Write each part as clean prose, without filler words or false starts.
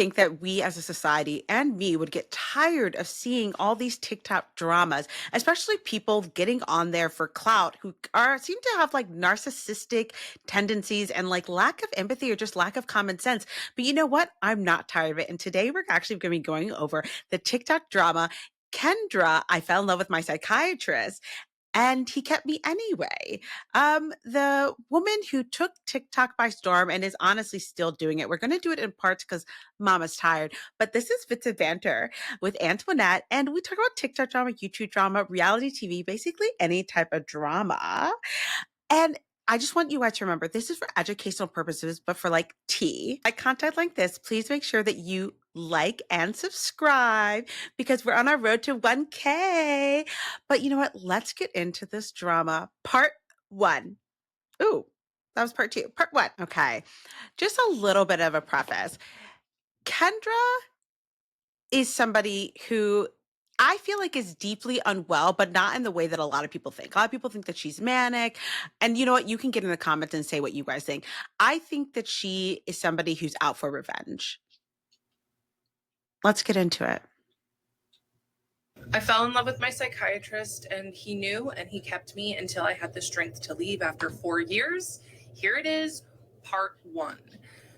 think that we as a society and me would get tired of seeing all these TikTok dramas, especially people getting on there for clout who are seem to have like narcissistic tendencies and like lack of empathy or just lack of common sense. But you know what? I'm not tired of it. And today we're actually going to be going over the TikTok drama Kendra, I fell in love with my psychiatrist and he kept me anyway. The woman who took TikTok by storm and is honestly still doing it. We're going to do it in parts because Mama's tired. But this is Fits of Banter with Antoinette, and we talk about TikTok drama, YouTube drama, reality TV, basically any type of drama. And I just want you guys to remember this is for educational purposes, but for like tea. Like content like this, please make sure that you like and subscribe because we're on our road to 1K. But you know what? Let's get into this drama. Part one. Ooh, that was part two. Part one. Okay. Just a little bit of a preface. Kendra is somebody who I feel like is deeply unwell, but not in the way that a lot of people think. A lot of people think that she's manic. And you know what? You can get in the comments and say what you guys think. I think that she is somebody who's out for revenge. Let's get into it. I fell in love with my psychiatrist, and he knew, and he kept me until I had the strength to leave after 4 years. Here it is, part one.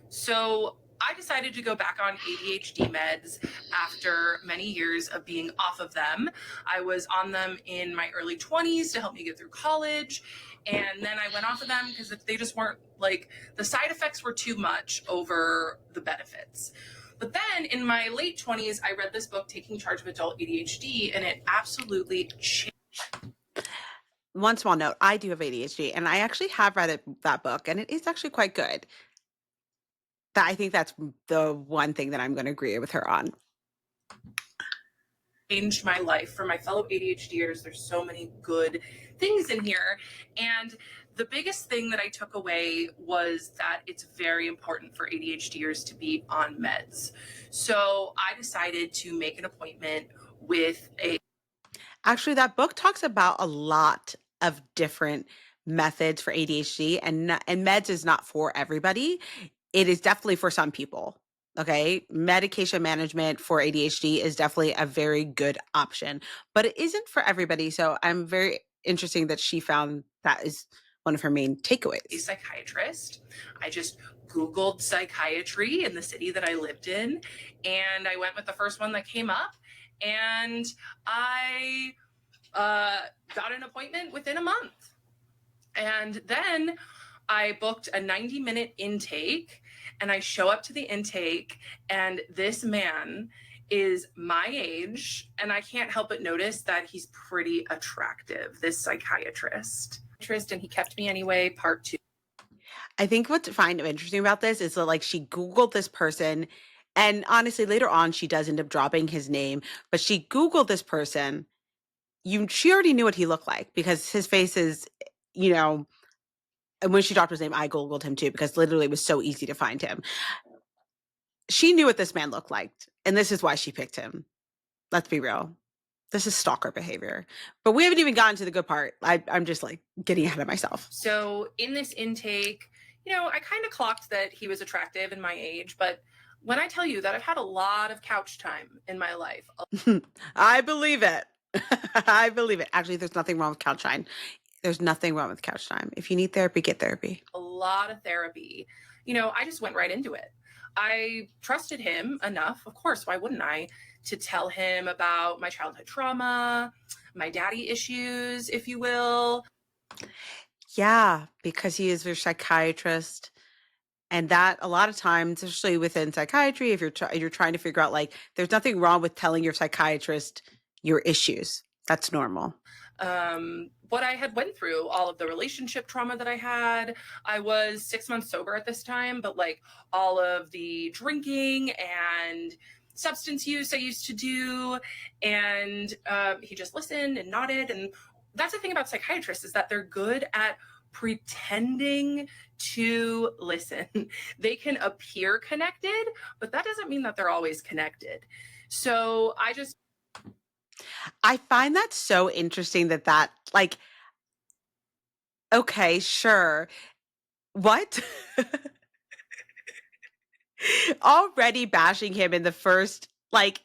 So I decided to go back on ADHD meds after many years of being off of them. I was on them in my early 20s to help me get through college. And then I went off of them because they just weren't like, the side effects were too much over the benefits. But then in my late 20s, I read this book, Taking Charge of Adult ADHD, and it absolutely changed. One small note, I do have ADHD, and I actually have read that book, and it is actually quite good. I think that's the one thing that I'm going to agree with her on. Changed my life. For my fellow ADHDers, there's so many good things in here. And the biggest thing that I took away was that it's very important for ADHDers to be on meds. So I decided to make an appointment with a... Actually, that book talks about a lot of different methods for ADHD, and meds is not for everybody. It is definitely for some people. Okay. Medication management for ADHD is definitely a very good option, but it isn't for everybody. So I'm very interesting that she found that is one of her main takeaways. A psychiatrist. I just Googled psychiatry in the city that I lived in, and I went with the first one that came up, and I got an appointment within a month. And then I booked a 90-minute intake, and I show up to the intake, and this man is my age, and I can't help but notice that he's pretty attractive, this psychiatrist. And he kept me anyway, part two. I think what's find interesting about this is that like she Googled this person, and honestly, later on she does end up dropping his name, but she Googled this person. She already knew what he looked like because his face is, and when she dropped his name, I Googled him too because literally it was so easy to find him. She knew what this man looked like, and this is why she picked him. Let's be real. This is stalker behavior. But we haven't even gotten to the good part. I'm just like getting ahead of myself. So in this intake, I kind of clocked that he was attractive in my age, but when I tell you that I've had a lot of couch time in my life. I believe it. I believe it. Actually, there's nothing wrong with couch time. There's nothing wrong with couch time. If you need therapy, get therapy. A lot of therapy. I just went right into it. I trusted him enough, of course, why wouldn't I, to tell him about my childhood trauma, my daddy issues, if you will. Yeah, because he is your psychiatrist. And that a lot of times, especially within psychiatry, if you're trying to figure out like, there's nothing wrong with telling your psychiatrist your issues. That's normal. What I had went through, all of the relationship trauma that I had. I was 6 months sober at this time, but like all of the drinking and substance use I used to do. And he just listened and nodded. And that's the thing about psychiatrists is that they're good at pretending to listen. They can appear connected, but that doesn't mean that they're always connected. So I find that so interesting that like, okay, sure. What? already bashing him in the first, like,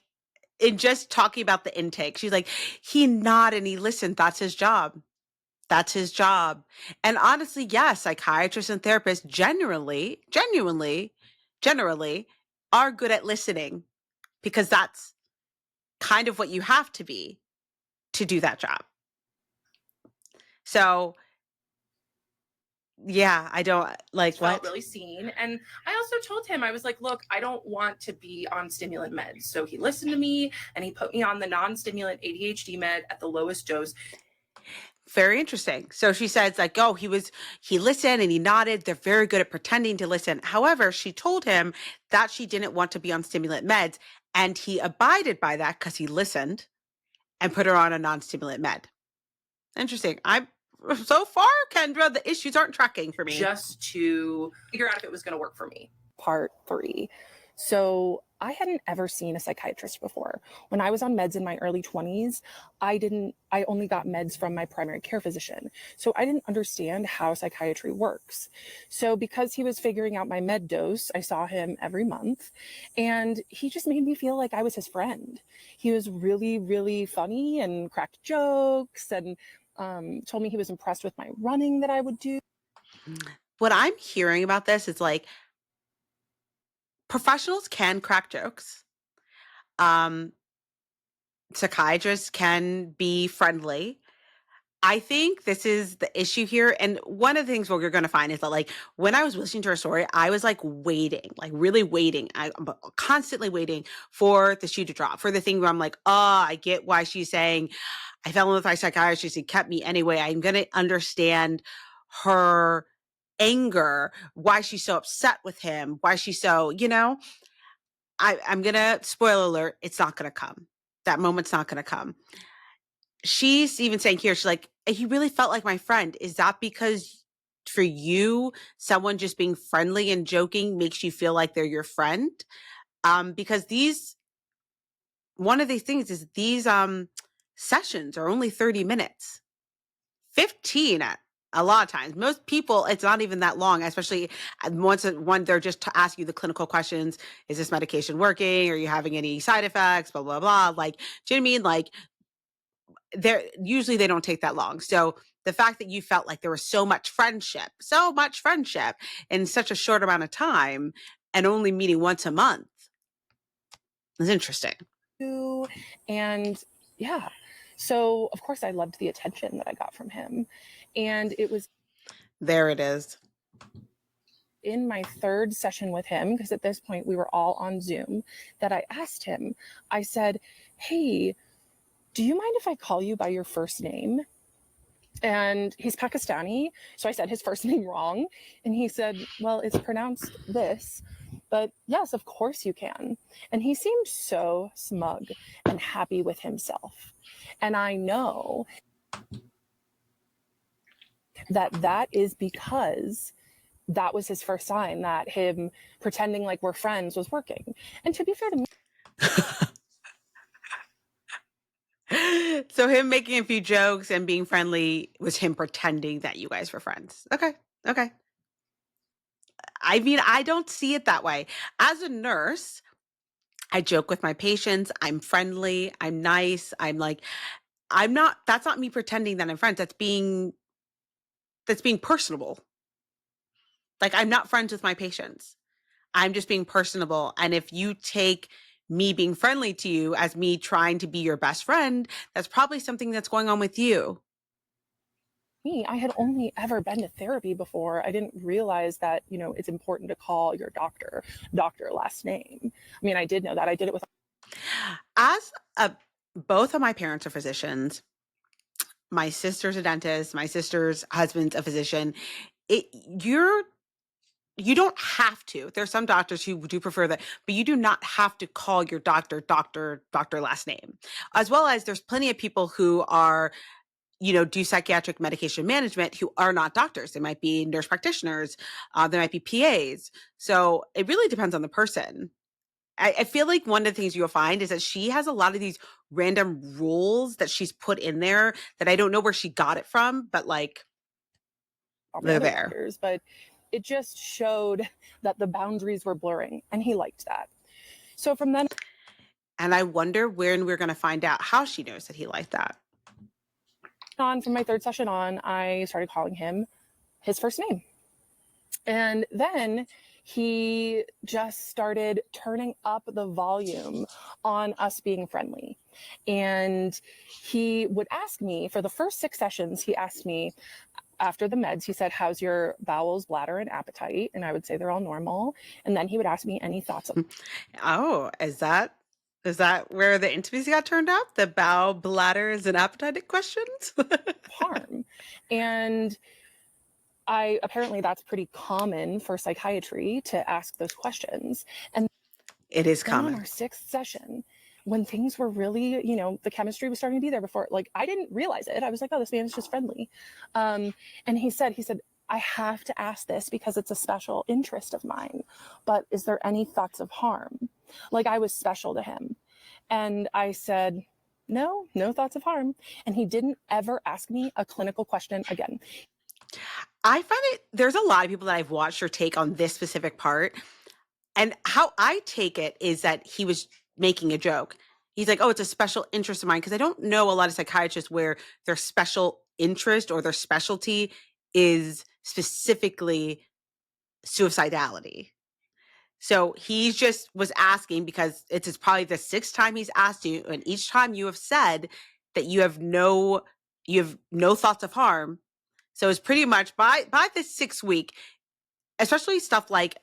in just talking about the intake. She's like, he nodded and he listened. That's his job. That's his job. And honestly, yes, psychiatrists and therapists generally are good at listening because that's kind of what you have to be to do that job. So, yeah, I don't like felt what? really seen. And I also told him, I was like, look, I don't want to be on stimulant meds. So he listened to me and he put me on the non-stimulant ADHD med at the lowest dose. Very interesting. So she says, like, oh, he listened and he nodded. They're very good at pretending to listen. However, she told him that she didn't want to be on stimulant meds, and he abided by that because he listened and put her on a non-stimulant med. Interesting. I so far, Kendra, the issues aren't tracking for me. Just to figure out if it was going to work for me. Part 3. So I hadn't ever seen a psychiatrist before. When I was on meds in my early 20s, I only got meds from my primary care physician. So I didn't understand how psychiatry works. So because he was figuring out my med dose, I saw him every month, and he just made me feel like I was his friend. He was really, really funny and cracked jokes and told me he was impressed with my running that I would do. What I'm hearing about this is like professionals can crack jokes. Psychiatrists can be friendly. I think this is the issue here. And one of the things what you're going to find is that, like, when I was listening to her story, I was like waiting, like really waiting. I'm constantly waiting for the shoe to drop, for the thing where I'm like, oh, I get why she's saying I fell in with my psychiatrist. He kept me anyway. I'm going to understand her anger, why she's so upset with him, why she's so, I'm going to, spoiler alert, it's not going to come. That moment's not going to come. She's even saying here, she's like, he really felt like my friend. Is that because for you, someone just being friendly and joking makes you feel like they're your friend? Because one of these things is these sessions are only 30 minutes, 15 at a lot of times. Most people, it's not even that long, especially when they're just to ask you the clinical questions. Is this medication working? Are you having any side effects? Blah, blah, blah. Like, do you know what I mean? Like, they don't take that long. So the fact that you felt like there was so much friendship in such a short amount of time and only meeting once a month is interesting. And yeah, so of course I loved the attention that I got from him. And it was there it is. In my third session with him, because at this point we were all on Zoom, that I asked him, I said, hey, do you mind if I call you by your first name? And he's Pakistani, so I said his first name wrong. And he said, well, it's pronounced this, but yes, of course you can. And he seemed so smug and happy with himself. And I know that is because that was his first sign that him pretending like we're friends was working. And to be fair to me, so him making a few jokes and being friendly was him pretending that you guys were friends. Okay. I mean, I don't see it that way. As a nurse, I joke with my patients. I'm friendly. I'm nice. That's not me pretending that I'm friends. That's being personable. Like, I'm not friends with my patients. I'm just being personable. And if you take me being friendly to you as me trying to be your best friend, that's probably something that's going on with you. I had only ever been to therapy before. I didn't realize that, it's important to call your doctor last name. I mean, I did know that. I did it with. Both of my parents are physicians. My sister's a dentist. My sister's husband's a physician. You don't have to. There's some doctors who do prefer that, but you do not have to call your doctor last name. As well as there's plenty of people who are, do psychiatric medication management who are not doctors. They might be nurse practitioners. They might be PAs. So it really depends on the person. I feel like one of the things you'll find is that she has a lot of these random rules that she's put in there that I don't know where she got it from, but like they're there. But it just showed that the boundaries were blurring, and he liked that. So from then And I wonder when we're going to find out how she knows that he liked that. on, from my third session on, I started calling him his first name. And then he just started turning up the volume on us being friendly. And he would ask me, for the first 6 sessions, he asked me after the meds, he said, how's your bowels, bladder, and appetite? And I would say they're all normal. And then he would ask me any thoughts. Oh, is that where the intimacy got turned up? The bowel, bladders, and appetite questions? Harm. And apparently that's pretty common for psychiatry to ask those questions. And It is then on common. our 6th session, when things were really, the chemistry was starting to be there before, like, I didn't realize it. I was like, oh, this man is just friendly. And he said, I have to ask this because it's a special interest of mine, but is there any thoughts of harm? Like, I was special to him. And I said, no thoughts of harm. And he didn't ever ask me a clinical question again. I find there's a lot of people that I've watched her take on this specific part. And how I take it is that he was making a joke. He's like, oh, it's a special interest of mine. Because I don't know a lot of psychiatrists where their special interest or their specialty is specifically suicidality. So he just was asking because it's probably the 6th time he's asked you. And each time you have said that you have no thoughts of harm. So it's pretty much by the 6th week, especially stuff like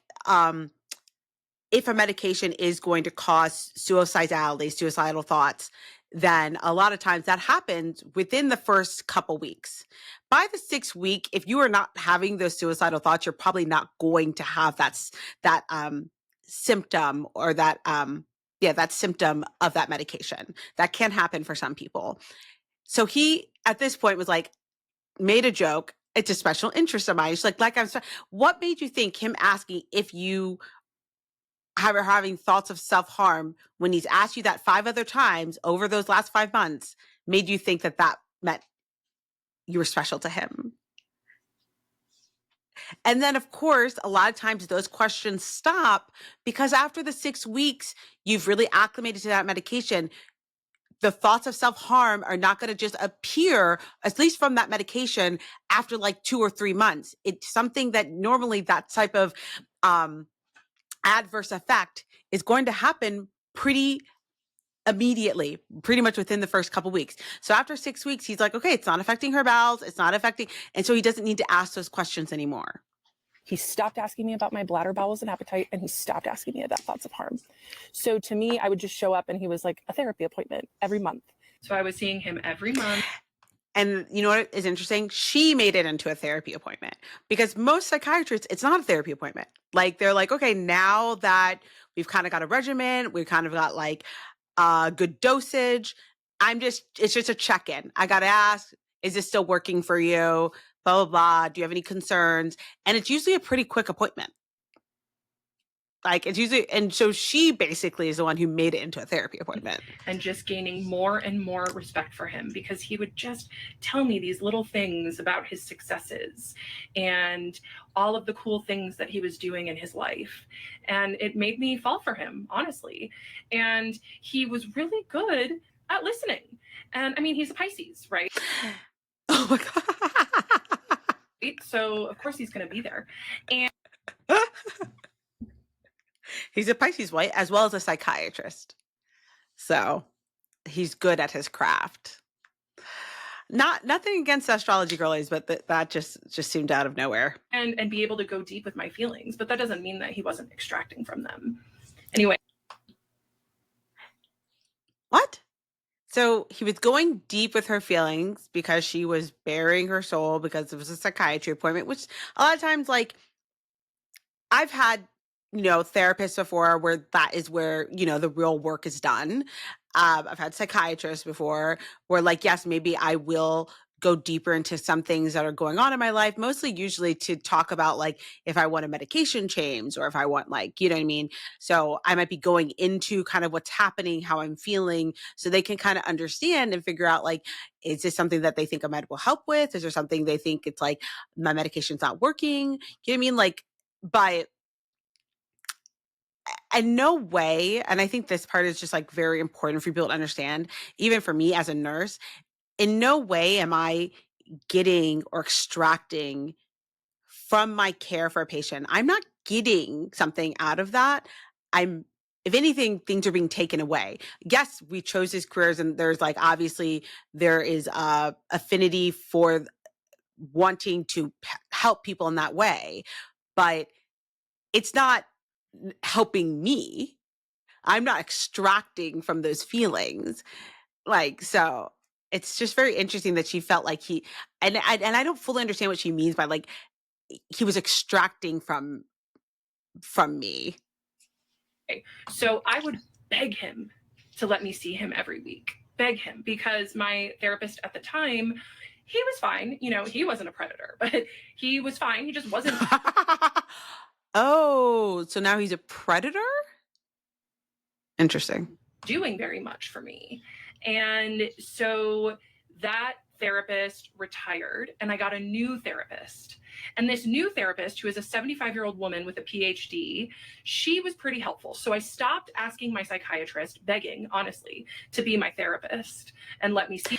if a medication is going to cause suicidal thoughts, then a lot of times that happens within the first couple weeks. By the 6th week, if you are not having those suicidal thoughts, you're probably not going to have that symptom or that symptom of that medication. That can happen for some people. So he, at this point, was like, made a joke. It's a special interest of mine. It's like I'm sorry. What made you think him asking if you are having thoughts of self-harm when he's asked you that 5 other times over those last 5 months made you think that meant you were special to him? And then, of course, a lot of times those questions stop because after the 6 weeks, you've really acclimated to that medication. The thoughts of self-harm are not going to just appear, at least from that medication, after like 2 or 3 months. It's something that normally that type of adverse effect is going to happen pretty immediately, pretty much within the first couple weeks. So after 6 weeks, he's like, okay, it's not affecting her bowels. It's not affecting. And so he doesn't need to ask those questions anymore. He stopped asking me about my bladder, bowels, and appetite, and he stopped asking me about thoughts of harm. So to me, I would just show up and he was like a therapy appointment every month. So I was seeing him every month. And you know what is interesting? She made it into a therapy appointment because most psychiatrists, it's not a therapy appointment. Like they're like, okay, now that we've kind of got a regimen, we've kind of got like a good dosage. It's just a check-in. I got to ask, is this still working for you? Blah, blah, blah. Do you have any concerns? And it's usually a pretty quick appointment. Like it's usually, and so she basically is the one who made it into a therapy appointment. And just gaining more and more respect for him because he would just tell me these little things about his successes and all of the cool things that he was doing in his life. And it made me fall for him, honestly. And he was really good at listening. And I mean, he's a Pisces, right? Oh my God. So of course he's going to be there. And he's a Pisces, white, as well as a psychiatrist. So he's good at his craft. Nothing against astrology girlies, but that just seemed out of nowhere. And be able to go deep with my feelings, but that doesn't mean that he wasn't extracting from them. Anyway. What? So he was going deep with her feelings because she was bearing her soul because it was a psychiatry appointment, which a lot of times, like, I've had, therapists before where that is where, the real work is done. I've had psychiatrists before where, like, yes, maybe I will go deeper into some things that are going on in my life, mostly usually to talk about like if I want a medication change or if I want like, you know what I mean? So I might be going into kind of what's happening, how I'm feeling, so they can kind of understand and figure out like, is this something that they think a med will help with? Is there something they think it's like my medication's not working? You know what I mean? Like, but in no way, and I think this part is just like very important for people to understand, even for me as a nurse, in no way am I getting or extracting from my care for a patient. I'm not getting something out of that. I'm, if anything, things are being taken away. Yes, we chose these careers, and there's like obviously there is a affinity for wanting to help people in that way, but it's not helping me. I'm not extracting from those feelings. Like, so it's just very interesting that she felt like and I don't fully understand what she means by like he was extracting from me. So I would beg him to let me see him every week. Beg him, because my therapist at the time, he was fine. You know, he wasn't a predator, but he was fine. He just wasn't Oh, so now he's a predator? Interesting. doing very much for me. And so that therapist retired, and I got a new therapist. And this new therapist, who is a 75-year-old woman with a PhD, she was pretty helpful. So I stopped asking my psychiatrist, begging, honestly, to be my therapist and let me see.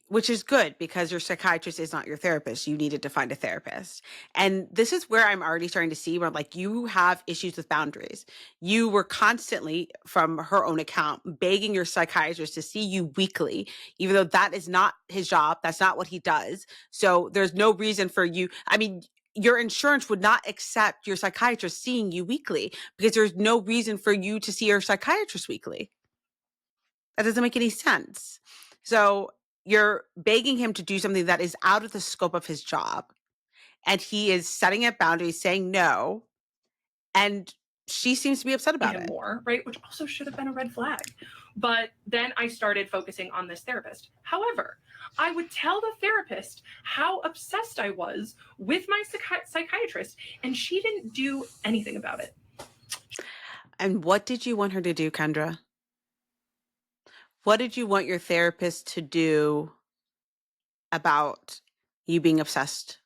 Which is good because your psychiatrist is not your therapist. You needed to find a therapist. And this is where I'm already starting to see where like you have issues with boundaries. You were constantly, from her own account, begging your psychiatrist to see you weekly, even though that is not his job. That's not what he does. So there's no reason for you. I mean, your insurance would not accept your psychiatrist seeing you weekly because there's no reason for you to see your psychiatrist weekly. That doesn't make any sense. So you're begging him to do something that is out of the scope of his job. And he is setting up boundaries, saying no. And she seems to be upset about him it. more, right? Which also should have been a red flag. But then I started focusing on this therapist. However, I would tell the therapist how obsessed I was with my psychiatrist, and she didn't do anything about it. And what did you want her to do, Kendra? What did you want your therapist to do about you being obsessed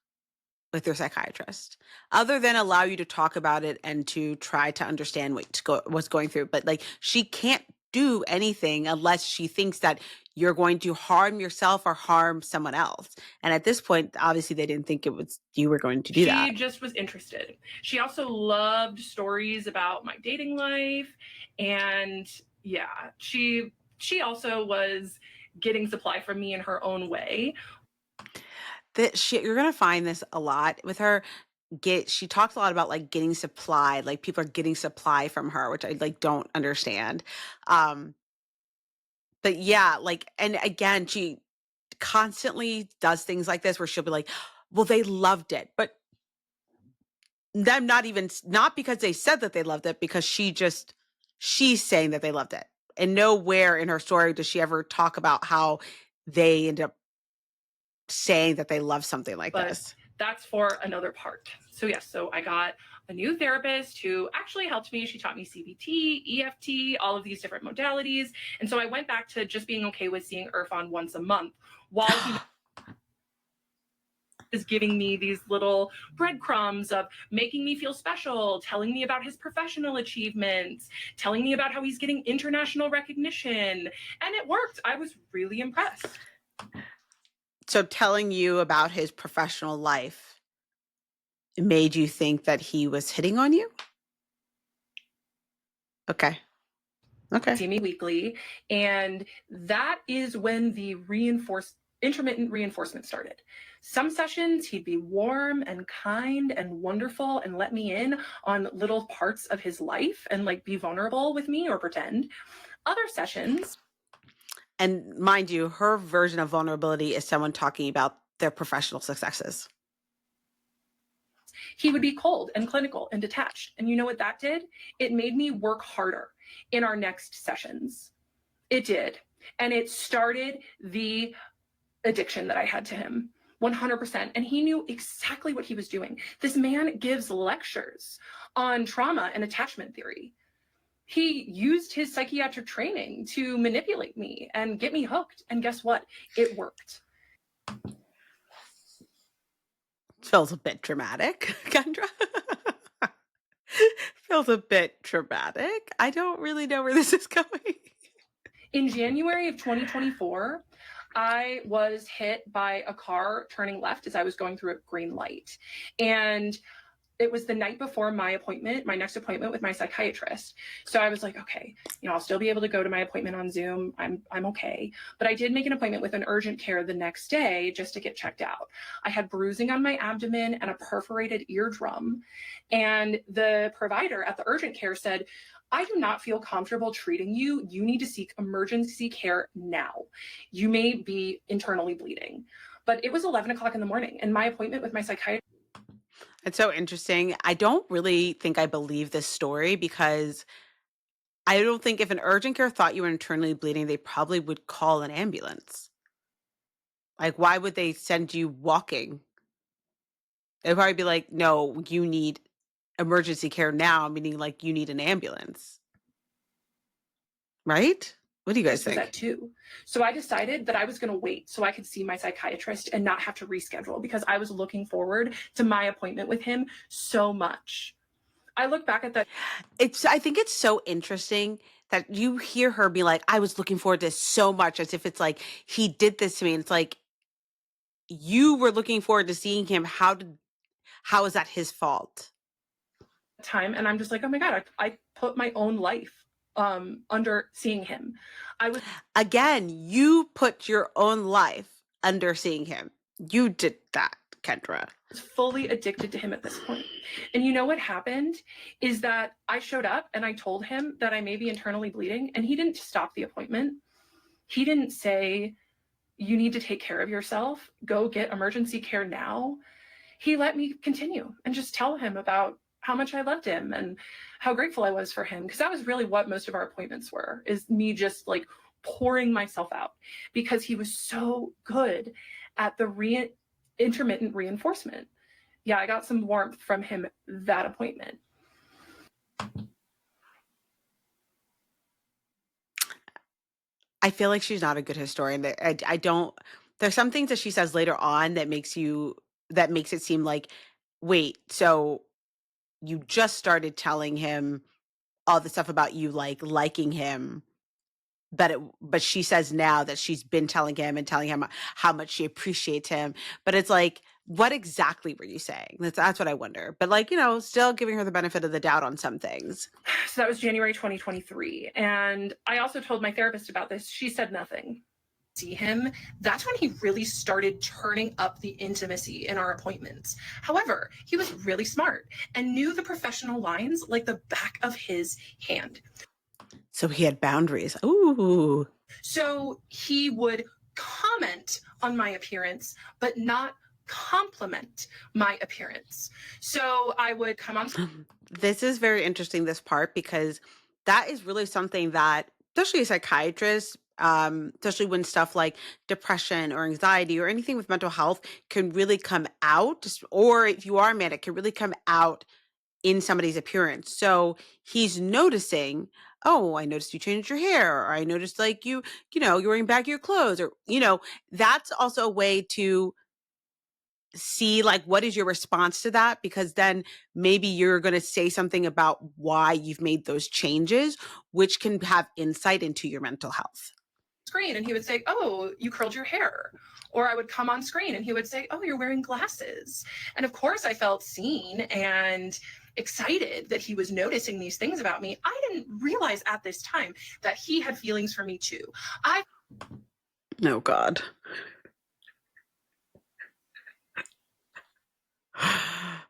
with your psychiatrist, other than allow you to talk about it and to try to understand what's going through? But like, she can't do anything unless she thinks that you're going to harm yourself or harm someone else. And at this point, obviously they didn't think it was you were going to do that. She just was interested. She also loved stories about my dating life. And yeah, she also was getting supply from me in her own way. You're gonna find this a lot with her. She talks a lot about like getting supply, like people are getting supply from her, which I like don't understand. But yeah, like, and again, she constantly does things like this where she'll be like, well, they loved it, but them not because they said that they loved it, because she's saying that they loved it. And nowhere in her story does she ever talk about how they end up saying that they love something like this. That's for another part. So yes, so I got a new therapist who actually helped me. She taught me CBT, EFT, all of these different modalities. And so I went back to just being okay with seeing Irfan once a month while he is giving me these little breadcrumbs of making me feel special, telling me about his professional achievements, telling me about how he's getting international recognition. And it worked. I was really impressed. So telling you about his professional life made you think that he was hitting on you? Okay. See me weekly. And that is when the intermittent reinforcement started. Some sessions he'd be warm and kind and wonderful and let me in on little parts of his life and like be vulnerable with me or pretend. Other sessions, and mind you, her version of vulnerability is someone talking about their professional successes. He would be cold and clinical and detached. And you know what that did? It made me work harder in our next sessions. It did. And it started the addiction that I had to him. 100%. And he knew exactly what he was doing. This man gives lectures on trauma and attachment theory. He used his psychiatric training to manipulate me and get me hooked. And guess what? It worked. Feels a bit dramatic, Kendra. Feels a bit dramatic. I don't really know where this is going. In January of 2024, I was hit by a car turning left as I was going through a green light. And it was the night before my next appointment with my psychiatrist. So I was like, okay, I'll still be able to go to my appointment on Zoom. I'm okay. But I did make an appointment with an urgent care the next day just to get checked out. I had bruising on my abdomen and a perforated eardrum. And the provider at the urgent care said, I do not feel comfortable treating you. You need to seek emergency care now. You may be internally bleeding. But it was 11 o'clock in the morning, and my appointment with my psychiatrist. It's so interesting. I don't really think I believe this story because I don't think if an urgent care thought you were internally bleeding, they probably would call an ambulance. Like, why would they send you walking? They'd probably be like, no, you need emergency care now, meaning like you need an ambulance. Right? What do you guys Was think? at 2. So I decided that I was going to wait so I could see my psychiatrist and not have to reschedule because I was looking forward to my appointment with him so much. I look back at that. I think it's so interesting that you hear her be like, I was looking forward to this so much, as if it's like he did this to me. And it's like you were looking forward to seeing him. How is that his fault? Time, and I'm just like, oh my God, I put my own life under seeing him. Again, you put your own life under seeing him. You did that, Kendra. Was fully addicted to him at this point. And you know what happened is that I showed up and I told him that I may be internally bleeding, and he didn't stop the appointment. He didn't say, you need to take care of yourself, go get emergency care now. He let me continue and just tell him about how much I loved him and how grateful I was for him. Because that was really what most of our appointments were, is me just like pouring myself out, because he was so good at the intermittent reinforcement. Yeah, I got some warmth from him that appointment. I feel like she's not a good historian. I don't. There's some things that she says later on that makes it seem like, wait, so you just started telling him all the stuff about you liking him, but she says now that she's been telling him how much she appreciates him. But it's like, what exactly were you saying? That's what I wonder. But still giving her the benefit of the doubt on some things. So that was January 2023. And I also told my therapist about this. She said nothing. See him, that's when he really started turning up the intimacy in our appointments. However, he was really smart and knew the professional lines like the back of his hand. So he had boundaries. Ooh. So he would comment on my appearance, but not compliment my appearance. So I would come on. This is very interesting, this part, because that is really something that, especially a psychiatrist, especially when stuff like depression or anxiety or anything with mental health can really come out, or if you are manic, can really come out in somebody's appearance. So he's noticing, oh, I noticed you changed your hair, or I noticed you're wearing baggier clothes, or, that's also a way to see what is your response to that, because then maybe you're going to say something about why you've made those changes, which can have insight into your mental health. Screen, and he would say, oh, you curled your hair. Or I would come on screen and he would say, oh, you're wearing glasses. And of course I felt seen and excited that he was noticing these things about me. I didn't realize at this time that he had feelings for me too. Oh God.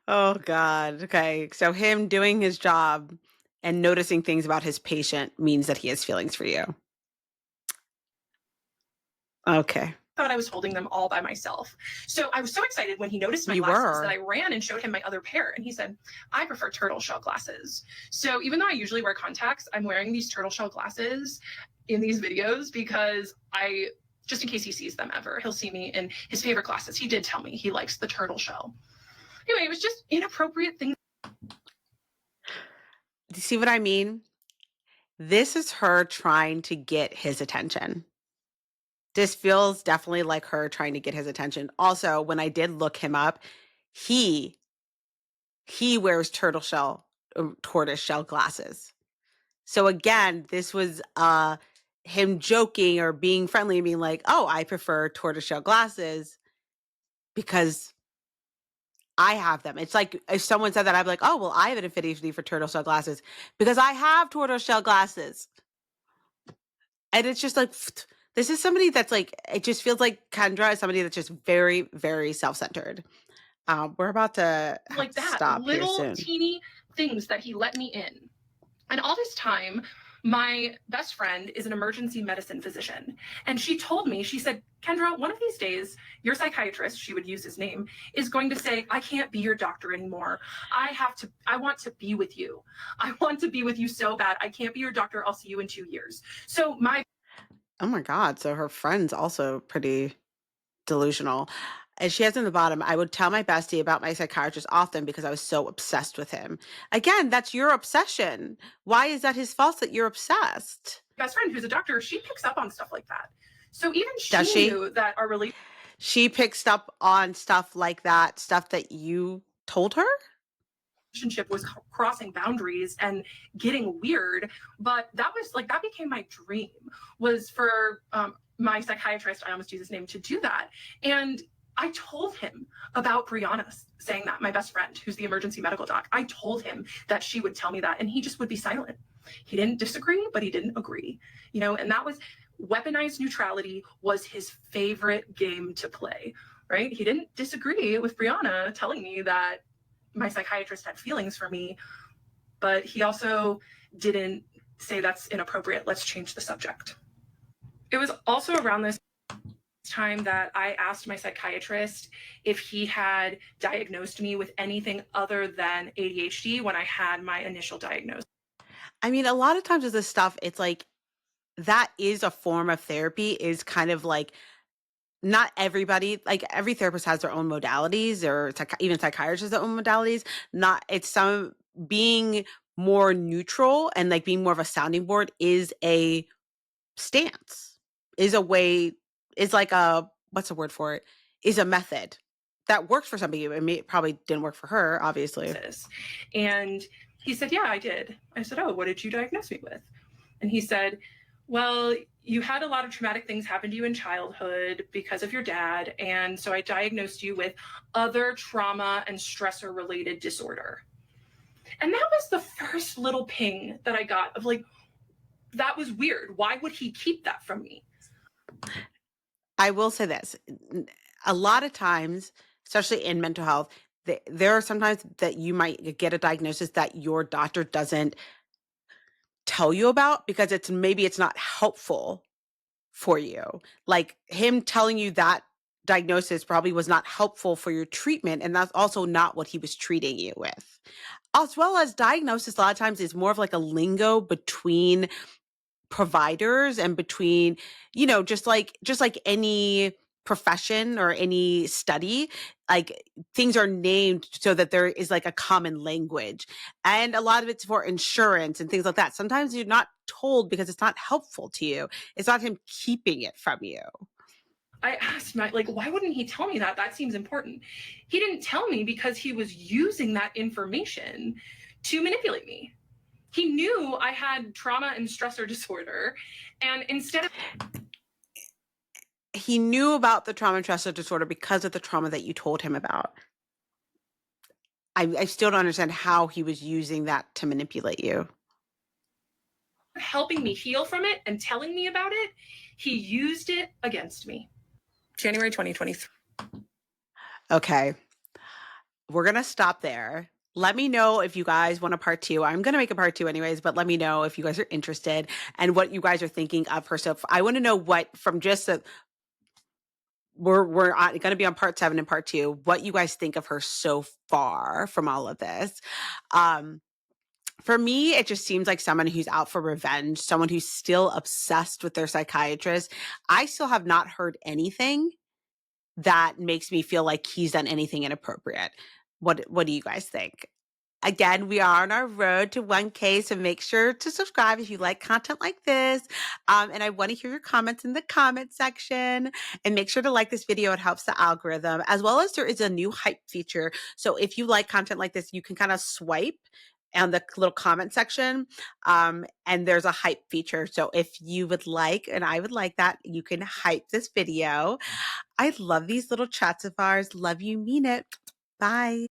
Oh God. Okay. So him doing his job and noticing things about his patient means that he has feelings for you. Okay. Thought I was holding them all by myself. So I was so excited when he noticed my glasses that I ran and showed him my other pair. And he said, I prefer turtle shell glasses. So even though I usually wear contacts, I'm wearing these turtle shell glasses in these videos because I just in case he sees them ever. He'll see me in his favorite classes. He did tell me he likes the turtle shell. Anyway, it was just inappropriate things. Do you see what I mean? This is her trying to get his attention. This feels definitely like her trying to get his attention. Also, when I did look him up, he wears tortoise shell glasses. So again, this was him joking or being friendly and being like, "Oh, I prefer tortoiseshell glasses because I have them." It's like if someone said that, I'd be like, "Oh, well, I have an affinity for tortoiseshell glasses because I have tortoiseshell glasses." And it's just like, this is somebody that's like, it just feels like Kendra is somebody that's just very, very self-centered. We're about to have Like to that, stop here little soon. teeny things that he let me in. And all this time, my best friend is an emergency medicine physician. And she told me, she said, Kendra, one of these days, your psychiatrist, she would use his name, is going to say, I can't be your doctor anymore. I want to be with you. I want to be with you so bad. I can't be your doctor. I'll see you in 2 years. So my Oh my God. So her friend's also pretty delusional. And she has in the bottom, I would tell my bestie about my psychiatrist often because I was so obsessed with him. Again, that's your obsession. Why is that his fault that you're obsessed? best friend, who's a doctor, she picks up on stuff like that. So even Does she she? knew that our relationship She picks up on stuff like that, stuff that you told her? was crossing boundaries and getting weird. But that was like, that became my dream, was for my psychiatrist, I almost use his name, to do that. And I told him about Brianna saying that, my best friend, who's the emergency medical doc. I told him that she would tell me that, and he just would be silent. He didn't disagree, but he didn't agree, and that was weaponized neutrality was his favorite game to play, right? He didn't disagree with Brianna telling me that my psychiatrist had feelings for me, but he also didn't say that's inappropriate. Let's change the subject. It was also around this time that I asked my psychiatrist if he had diagnosed me with anything other than ADHD when I had my initial diagnosis. I mean, a lot of times with this stuff, it's like that is a form of therapy, is kind of like not everybody, like every therapist has their own modalities or even psychiatrists have their own modalities. Not, it's some being more neutral and like being more of a sounding board is a stance, is a way, is like a, what's the word for it? Is a method that works for some people. I mean, it probably didn't work for her, obviously. And he said, yeah, I did. I said, oh, what did you diagnose me with? And he said, well, you had a lot of traumatic things happen to you in childhood because of your dad. And so I diagnosed you with other trauma and stressor related disorder. And that was the first little ping that I got of like, that was weird. Why would he keep that from me? I will say this, a lot of times, especially in mental health, there are sometimes that you might get a diagnosis that your doctor doesn't tell you about because maybe it's not helpful for you. Like him telling you that diagnosis probably was not helpful for your treatment, and that's also not what he was treating you with. As well as diagnosis, a lot of times is more of like a lingo between providers and between, just like any profession or any study, like things are named so that there is like a common language, and a lot of it's for insurance and things like that. Sometimes you're not told because it's not helpful to you. It's not him keeping it from you. I asked him, like, why wouldn't he tell me that? That seems important. He didn't tell me because he was using that information to manipulate me. He knew I had trauma and stressor disorder. And instead of He knew about the trauma and stress disorder because of the trauma that you told him about. I still don't understand how he was using that to manipulate you. helping me heal from it and telling me about it, he used it against me. January 2023. Okay. We're going to stop there. Let me know if you guys want a part two. I'm going to make a part two anyways, but let me know if you guys are interested and what you guys are thinking of her. So I want to know what from just we're going to be on part 7 and part 2, what you guys think of her so far from all of this. For me, it just seems like someone who's out for revenge, someone who's still obsessed with their psychiatrist. I still have not heard anything that makes me feel like he's done anything inappropriate. What do you guys think? Again, we are on our road to 1K, so make sure to subscribe if you like content like this. And I want to hear your comments in the comment section. And make sure to like this video. It helps the algorithm, as well as there is a new hype feature. So if you like content like this, you can kind of swipe on the little comment section, and there's a hype feature. So if you would like, and I would like that, you can hype this video. I love these little chats of ours. Love you, mean it. Bye.